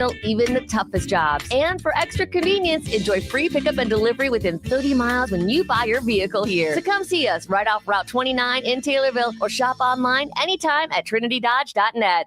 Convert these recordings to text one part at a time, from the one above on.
even the toughest jobs. And for extra convenience, enjoy free pickup and delivery within 30 miles when you buy your vehicle here. So come see us right off Route 29 in Taylorville or shop online anytime at trinitydodge.net.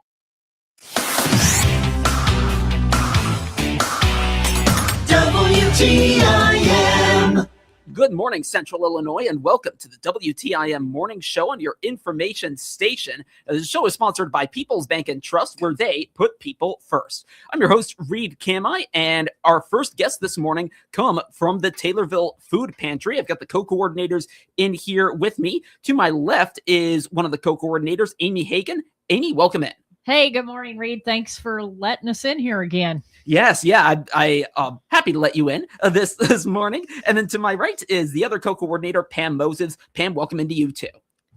WTIM. Good morning, Central Illinois, and welcome to the WTIM Morning Show on your information station. The show is sponsored by People's Bank and Trust, where they put people first. I'm your host, Reed Kamai, and our first guests this morning come from the Taylorville Food Pantry. I've got the co-coordinators in here with me. To my left is one of the co-coordinators, Amy Hagen. Amy, welcome in. Hey, good morning, Reed. Thanks for letting us in here again. Yes, yeah, I'm happy to let you in this morning. And then to my right is the other co-coordinator, Pam Moses. Pam, welcome into you too.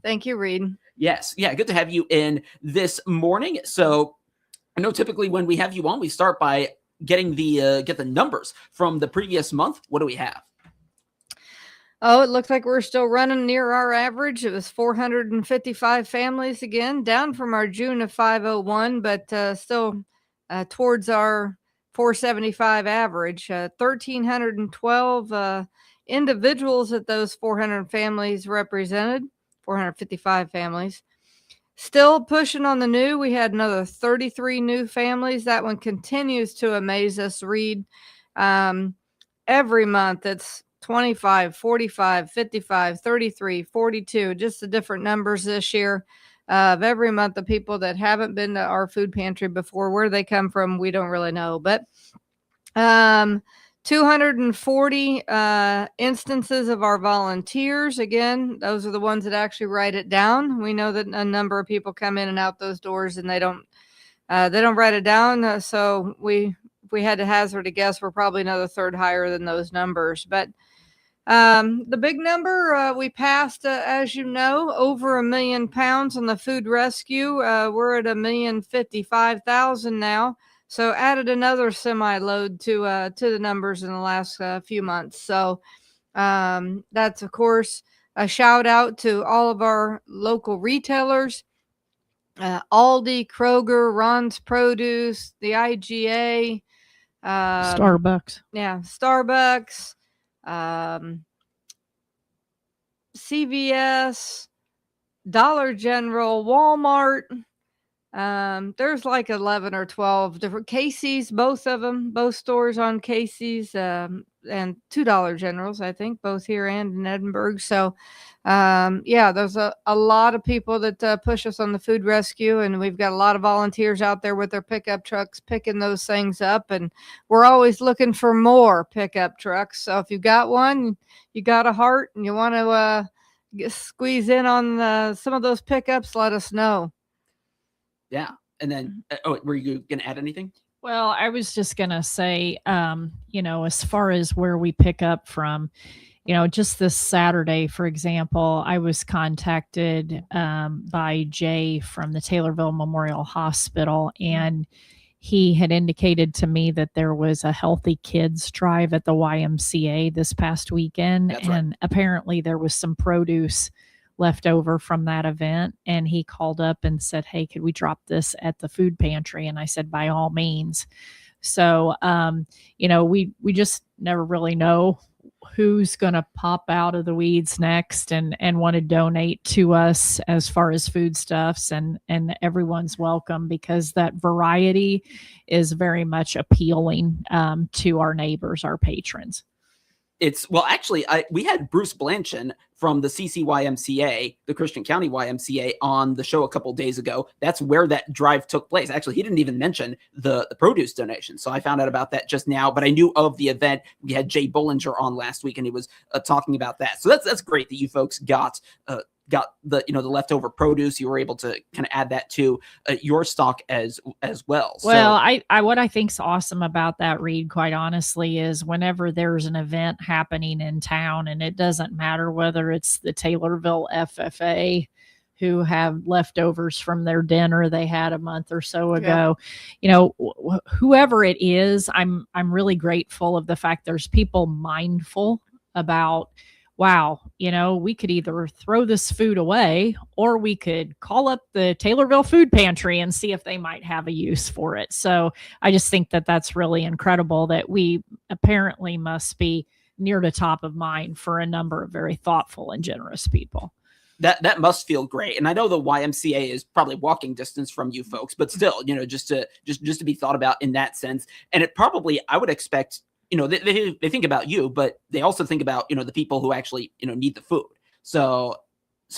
Thank you, Reed. Yes, yeah, good to have you in this morning. So I know typically when we have you on, we start by getting get the numbers from the previous month. What do we have? Oh, it looks like we're still running near our average. It was 455 families again, down from our June of 501, but still towards our 475 average. 1,312 individuals at those 400 families represented, 455 families. Still pushing on the new. We had another 33 new families. That one continues to amaze us, Reed. Every month it's 25, 45, 55, 33, 42, just the different numbers this year of every month. The people that haven't been to our food pantry before, where they come from, we don't really know. But 240 instances of our volunteers. Again, those are the ones that actually write it down. We know that a number of people come in and out those doors and they don't write it down. So if we had to hazard a guess, we're probably another third higher than those numbers. But the big number, we passed, as you know, over 1 million pounds on the food rescue. We're at 1,055,000 now. So added another semi-load to the numbers in the last few months. So that's, of course, a shout out to all of our local retailers. Aldi, Kroger, Ron's Produce, the IGA, Starbucks. Yeah, Starbucks, CVS, Dollar General, Walmart. There's like 11 or 12 different Casey's, both of them, both stores on Casey's, and $2 Generals, I think, both here and in Edinburgh. So, yeah, there's a lot of people that push us on the food rescue, and we've got a lot of volunteers out there with their pickup trucks picking those things up, and we're always looking for more pickup trucks. So if you got one, you got a heart, and you want to squeeze in on some of those pickups, let us know. Yeah. And then, were you going to add anything? Well, I was just going to say, as far as where we pick up from, just this Saturday, for example, I was contacted by Jay from the Taylorville Memorial Hospital, and he had indicated to me that there was a Healthy Kids drive at the YMCA this past weekend. That's right. And apparently there was some produce left over from that event, and he called up and said, hey, could we drop this at the food pantry? And I said, by all means. So, we just never really know who's going to pop out of the weeds next and want to donate to us as far as foodstuffs, and everyone's welcome, because that variety is very much appealing to our neighbors, our patrons. We had Bruce Blanchon from the CCYMCA, the Christian County YMCA, on the show a couple days ago. That's where that drive took place. Actually, he didn't even mention the produce donation. So I found out about that just now, but I knew of the event. We had Jay Bollinger on last week, and he was talking about that. So that's great that you folks got the leftover produce. You were able to kind of add that to your stock as well. Well, I what I think's awesome about that, Reed, quite honestly, is whenever there's an event happening in town, and it doesn't matter whether it's the Taylorville FFA, who have leftovers from their dinner they had a month or so ago, whoever it is, I'm really grateful of the fact there's people mindful about wow, we could either throw this food away or we could call up the Taylorville food pantry and see if they might have a use for it. So I just think that that's really incredible that we apparently must be near the top of mind for a number of very thoughtful and generous people. That must feel great. And I know the YMCA is probably walking distance from you folks, but still, just to be thought about in that sense. And it probably, I would expect, they think about you, but they also think about, the people who actually, need the food. So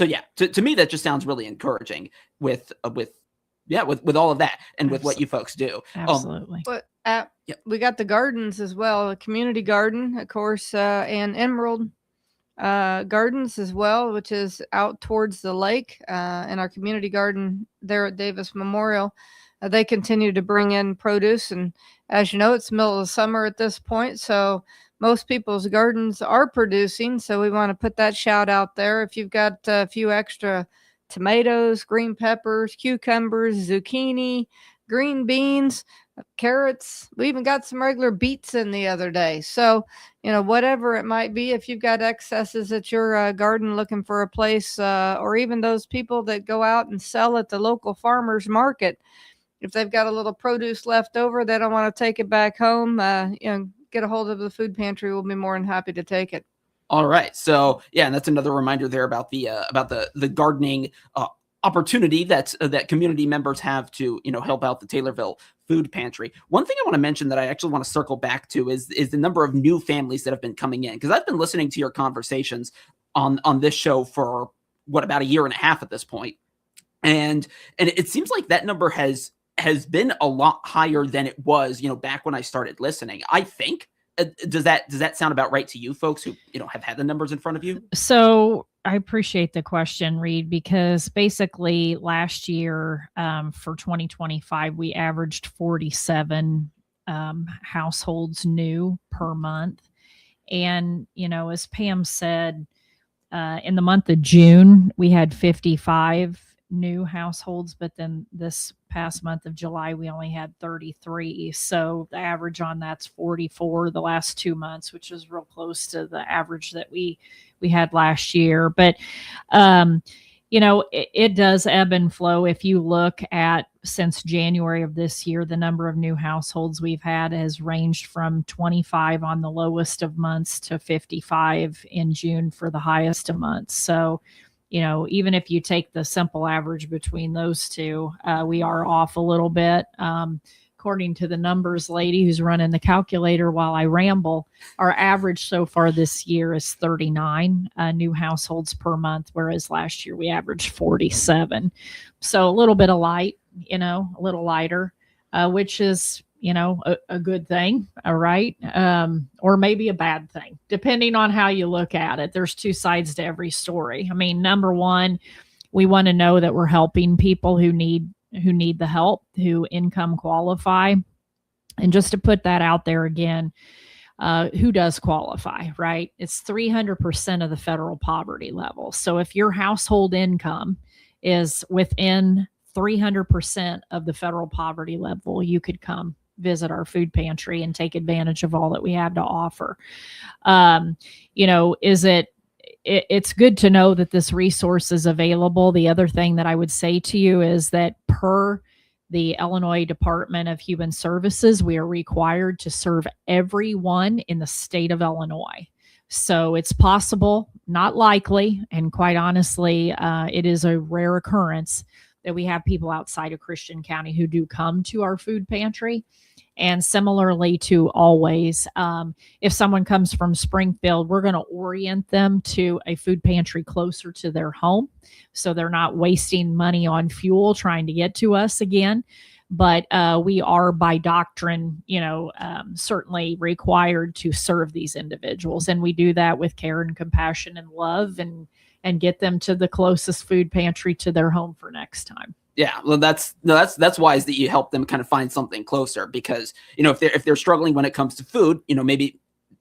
yeah, to me, that just sounds really encouraging with all of that and with what you folks do. Absolutely. But we got the gardens as well, a community garden, of course, and Emerald Gardens as well, which is out towards the lake, and our community garden there at Davis Memorial. They continue to bring in produce, and as you know, it's middle of summer at this point, so most people's gardens are producing. So we want to put that shout out there. If you've got a few extra tomatoes, green peppers, cucumbers, zucchini, green beans, carrots, we even got some regular beets in the other day. So, whatever it might be, if you've got excesses at your garden looking for a place, or even those people that go out and sell at the local farmers market, if they've got a little produce left over, they don't want to take it back home, get a hold of the food pantry. We'll be more than happy to take it. All right. So yeah, and that's another reminder there about the gardening opportunity that community members have to help out the Taylorville food pantry. One thing I want to mention that I actually want to circle back to is the number of new families that have been coming in, because I've been listening to your conversations on this show for about a year and a half at this point, and it seems like that number has been a lot higher than it was back when I started listening, I think. Does that sound about right to you folks who have had the numbers in front of you? So I appreciate the question, Reed, because basically last year for 2025, we averaged 47 households new per month. And, as Pam said, in the month of June, we had 55 new households, but then this past month of July, we only had 33. So the average on that's 44 the last 2 months, which is real close to the average that we had last year. But, it does ebb and flow. If you look at since January of this year, the number of new households we've had has ranged from 25 on the lowest of months to 55 in June for the highest of months. So, even if you take the simple average between those two, we are off a little bit. According to the numbers lady who's running the calculator while I ramble, our average so far this year is 39 new households per month, whereas last year we averaged 47. So a little bit of light, a little lighter, which is, a good thing. All right. Or maybe a bad thing, depending on how you look at it. There's two sides to every story. I mean, number one, we want to know that we're helping people who need the help, who income qualify. And just to put that out there again, who does qualify, right? It's 300% of the federal poverty level. So if your household income is within 300% of the federal poverty level, you could come visit our food pantry and take advantage of all that we have to offer. It's good to know that this resource is available. The other thing that I would say to you is that per the Illinois Department of Human Services, we are required to serve everyone in the state of Illinois. So it's possible, not likely, and quite honestly, it is a rare occurrence that we have people outside of Christian County who do come to our food pantry. And similarly to always, if someone comes from Springfield, we're going to orient them to a food pantry closer to their home, so they're not wasting money on fuel trying to get to us again. But we are by doctrine, certainly required to serve these individuals. And we do that with care and compassion and love, and get them to the closest food pantry to their home for next time. Yeah, well, that's wise that you help them kind of find something closer, because if they're struggling when it comes to food, maybe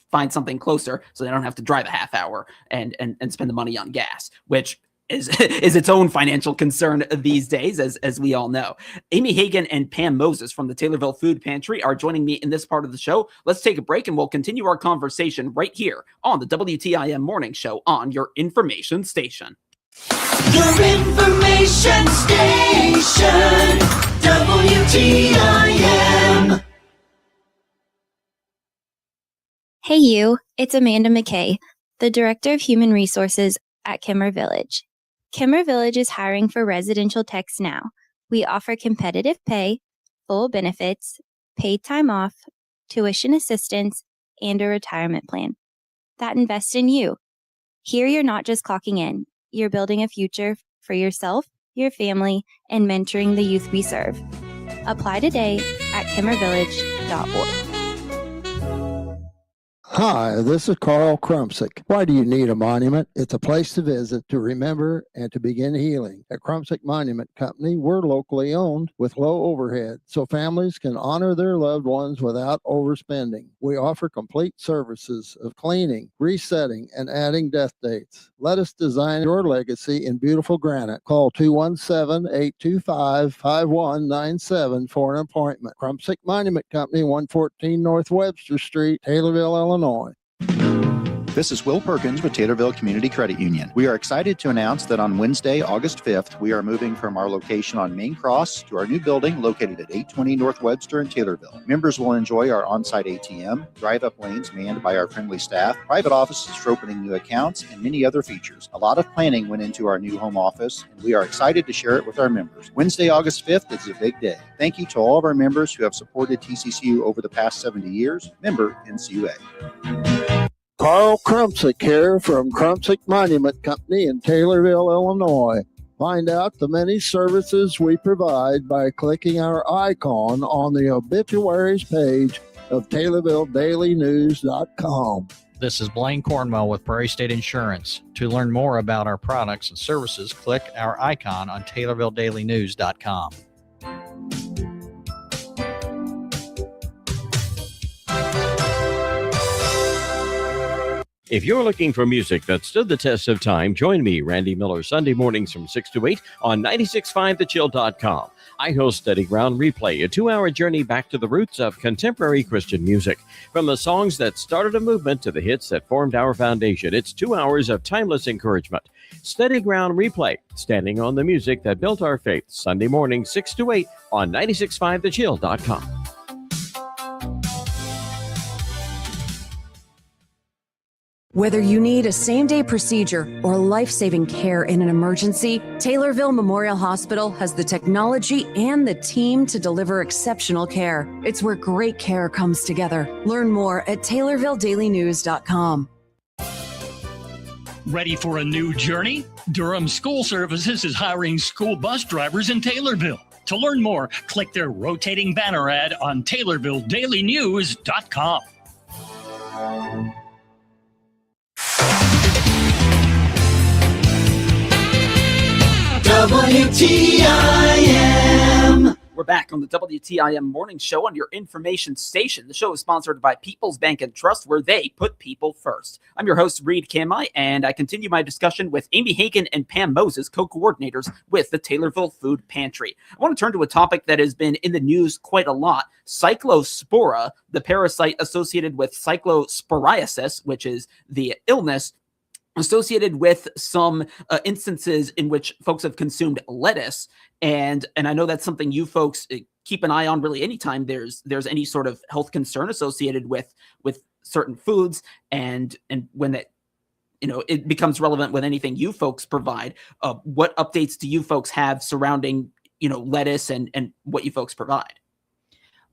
find something closer so they don't have to drive a half hour and spend the money on gas, which is its own financial concern these days, as we all know. Amy Hagen and Pam Moses from the Taylorville Food Pantry are joining me in this part of the show. Let's take a break and we'll continue our conversation right here on the WTIM Morning Show on your information station. Your information station, WTIM. Hey you, it's Amanda McKay, the Director of Human Resources at Kimmer Village. Kimmer Village is hiring for residential techs now. We offer competitive pay, full benefits, paid time off, tuition assistance, and a retirement plan that invests in you. Here you're not just clocking in, you're building a future for yourself, your family, and mentoring the youth we serve. Apply today at kimmervillage.org. Hi, this is Carl Krumsick. Why do you need a monument? It's a place to visit, to remember, and to begin healing. At Krumsick Monument Company, we're locally owned with low overhead, so families can honor their loved ones without overspending. We offer complete services of cleaning, resetting, and adding death dates. Let us design your legacy in beautiful granite. Call 217-825-5197 for an appointment. Krumsick Monument Company, 114 North Webster Street, Taylorville, Illinois. This is Will Perkins with Taylorville Community Credit Union. We are excited to announce that on Wednesday, August 5th, we are moving from our location on Main Cross to our new building located at 820 North Webster in Taylorville. Members will enjoy our on-site ATM, drive-up lanes manned by our friendly staff, private offices for opening new accounts, and many other features. A lot of planning went into our new home office, and we are excited to share it with our members. Wednesday, August 5th is a big day. Thank you to all of our members who have supported TCCU over the past 70 years. Member NCUA. Carl Krumsick here from Krumsick Monument Company in Taylorville, Illinois. Find out the many services we provide by clicking our icon on the obituaries page of TaylorvilleDailyNews.com. This is Blaine Cornwell with Prairie State Insurance. To learn more about our products and services, click our icon on TaylorvilleDailyNews.com. If you're looking for music that stood the test of time, join me, Randy Miller, Sunday mornings from 6 to 8 on 96.5thechill.com. I host Steady Ground Replay, a 2-hour journey back to the roots of contemporary Christian music. From the songs that started a movement to the hits that formed our foundation, it's 2 hours of timeless encouragement. Steady Ground Replay, standing on the music that built our faith. Sunday morning, 6 to 8 on 96.5thechill.com. Whether you need a same-day procedure or life-saving care in an emergency, Taylorville Memorial Hospital has the technology and the team to deliver exceptional care. It's where great care comes together. Learn more at TaylorvilleDailyNews.com. Ready for a new journey? Durham School Services is hiring school bus drivers in Taylorville. To learn more, click their rotating banner ad on TaylorvilleDailyNews.com. WTIM. We're back on the WTIM Morning Show on your information station. The show is sponsored by People's Bank and Trust, where they put people first. I'm your host, Reed Kamai, and I continue my discussion with Amy Hagen and Pam Moses, co-coordinators with the Taylorville Food Pantry. I want to turn to a topic that has been in the news quite a lot: cyclospora, the parasite associated with cyclosporiasis, which is the illness associated with some instances in which folks have consumed lettuce. And I know that's something you folks keep an eye on really anytime there's any sort of health concern associated with certain foods, and when that, it becomes relevant with anything you folks provide. What updates do you folks have surrounding, lettuce and what you folks provide?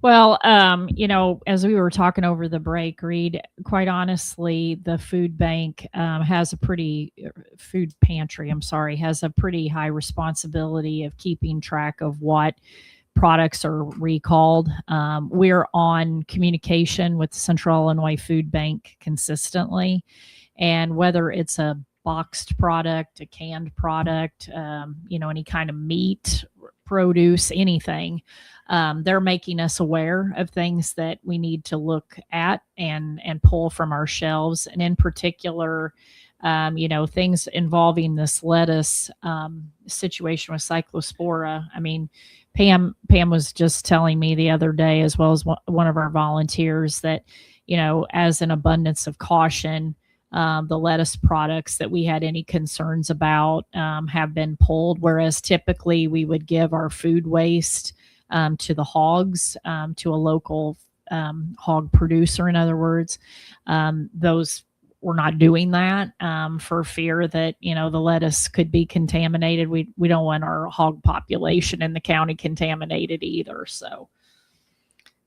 Well, as we were talking over the break, Reed, quite honestly, the food bank has a pretty high responsibility of keeping track of what products are recalled. We're on communication with the Central Illinois Food Bank consistently, and whether it's a boxed product, a canned product, any kind of meat, produce, anything, they're making us aware of things that we need to look at and pull from our shelves. And in particular, things involving this lettuce situation with cyclospora. I mean, Pam was just telling me the other day, as well as one of our volunteers, that, as an abundance of caution, the lettuce products that we had any concerns about have been pulled, whereas typically we would give our food waste to the hogs, to a local hog producer, in other words. Those we're not doing that for fear that, the lettuce could be contaminated. We don't want our hog population in the county contaminated either. So,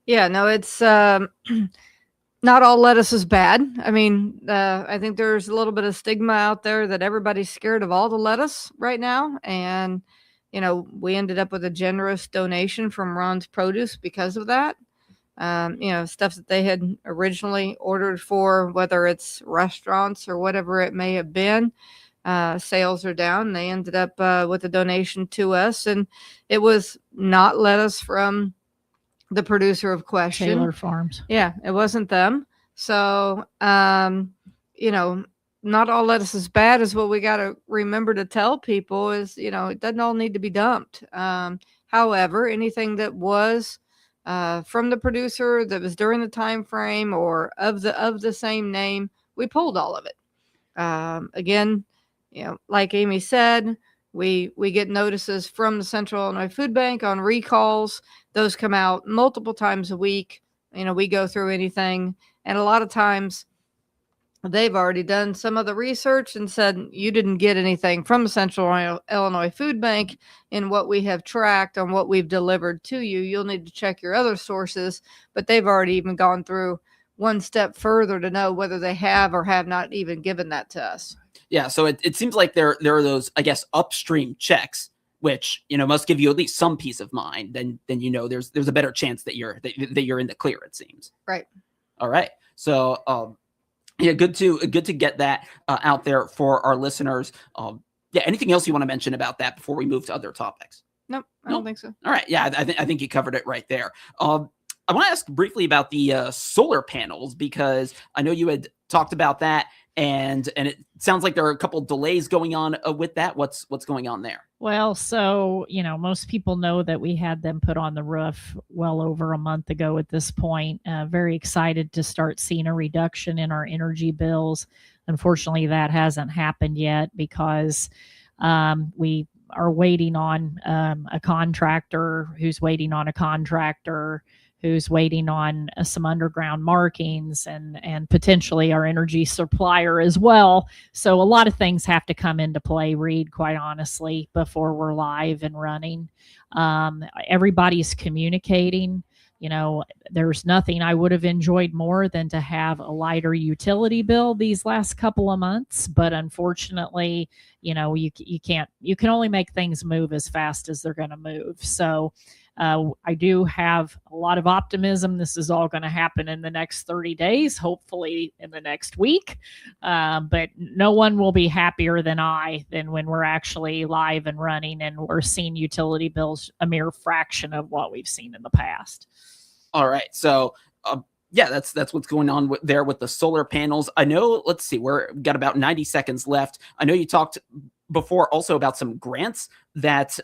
yeah, no, it's not all lettuce is bad. I mean, I think there's a little bit of stigma out there that everybody's scared of all the lettuce right now. And, we ended up with a generous donation from Ron's Produce because of that. Stuff that they had originally ordered for, whether it's restaurants or whatever it may have been, sales are down. They ended up with a donation to us, and it was not lettuce from the producer of question. Taylor Farms. Yeah, it wasn't them. So, not all lettuce is bad is what we got to remember to tell people is, it doesn't all need to be dumped. However, anything that was from the producer that was during the time frame or of the same name, we pulled all of it. Again, like Amy said, we get notices from the Central Illinois Food Bank on recalls. Those come out multiple times a week. We go through anything, and a lot of times they've already done some of the research and said you didn't get anything from the Central Illinois Food Bank in what we have tracked on what we've delivered to you. You'll need to check your other sources, but they've already even gone through one step further to know whether they have or have not even given that to us. Yeah, so it seems like there are those, I guess, upstream checks, which must give you at least some peace of mind. Then there's a better chance that you're in the clear. It seems. Right. All right. So yeah, good to get that out there for our listeners. Yeah, anything else you want to mention about that before we move to other topics? Nope, I don't think so. All right. Yeah, I think you covered it right there. I want to ask briefly about the solar panels, because I know you had talked about that, and it sounds like there are a couple delays going on with that. What's going on there? Well, so, most people know that we had them put on the roof well over a month ago at this point. Very excited to start seeing a reduction in our energy bills. Unfortunately, that hasn't happened yet because we are waiting on a contractor who's waiting on a contractor who's waiting on some underground markings and potentially our energy supplier as well. So a lot of things have to come into play, Reed, quite honestly, before we're live and running. Everybody's communicating. There's nothing I would have enjoyed more than to have a lighter utility bill these last couple of months. But unfortunately, you can only make things move as fast as they're going to move. So I do have a lot of optimism. This is all going to happen in the next 30 days, hopefully in the next week. But no one will be happier than when we're actually live and running and we're seeing utility bills a mere fraction of what we've seen in the past. All right. So, yeah, that's what's going on there with the solar panels. I know, let's see, we've got about 90 seconds left. I know you talked before also about some grants that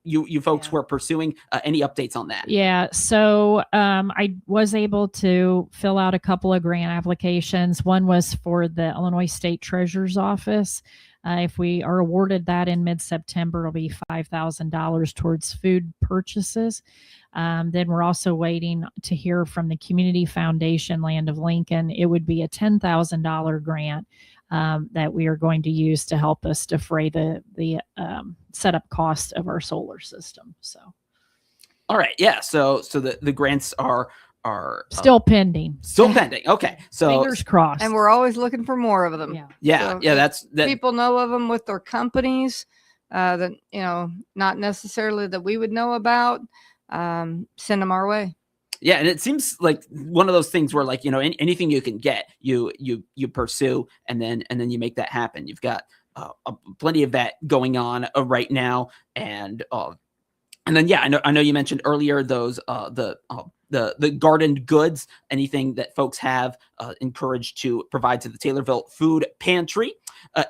you folks were pursuing. Any updates on that? Yeah. So I was able to fill out a couple of grant applications. One was for the Illinois State Treasurer's Office. If we are awarded that in mid-September, it'll be $5,000 towards food purchases. Then we're also waiting to hear from the Community Foundation Land of Lincoln. It would be a $10,000 grant that we are going to use to help us defray the setup cost of our solar system. So, all right, yeah. So the grants are still pending. Still pending. Okay, so fingers crossed. And we're always looking for more of them. Yeah. That's that. People know of them with their companies that not necessarily that we would know about. Send them our way. Yeah, and it seems like one of those things where, like, anything you can get, you pursue, and then you make that happen. You've got plenty of that going on right now, and then yeah, I know you mentioned earlier those the the garden goods, anything that folks have, encouraged to provide to the Taylorville Food Pantry.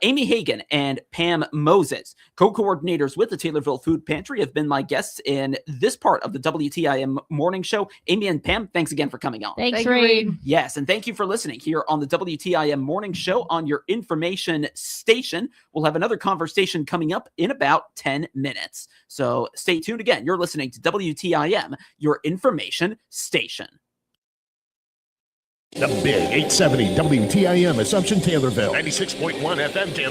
Amy Hagen and Pam Moses, co-coordinators with the Taylorville Food Pantry, have been my guests in this part of the WTIM Morning Show. Amy and Pam, thanks again for coming on. Thanks, Thank you, Reed. Reed. Yes, and thank you for listening here on the WTIM Morning Show on your information station. We'll have another conversation coming up in about 10 minutes. So stay tuned again. You're listening to WTIM, your information station. The Big 870 WTIM Assumption Taylorville. 96.1 FM Taylor.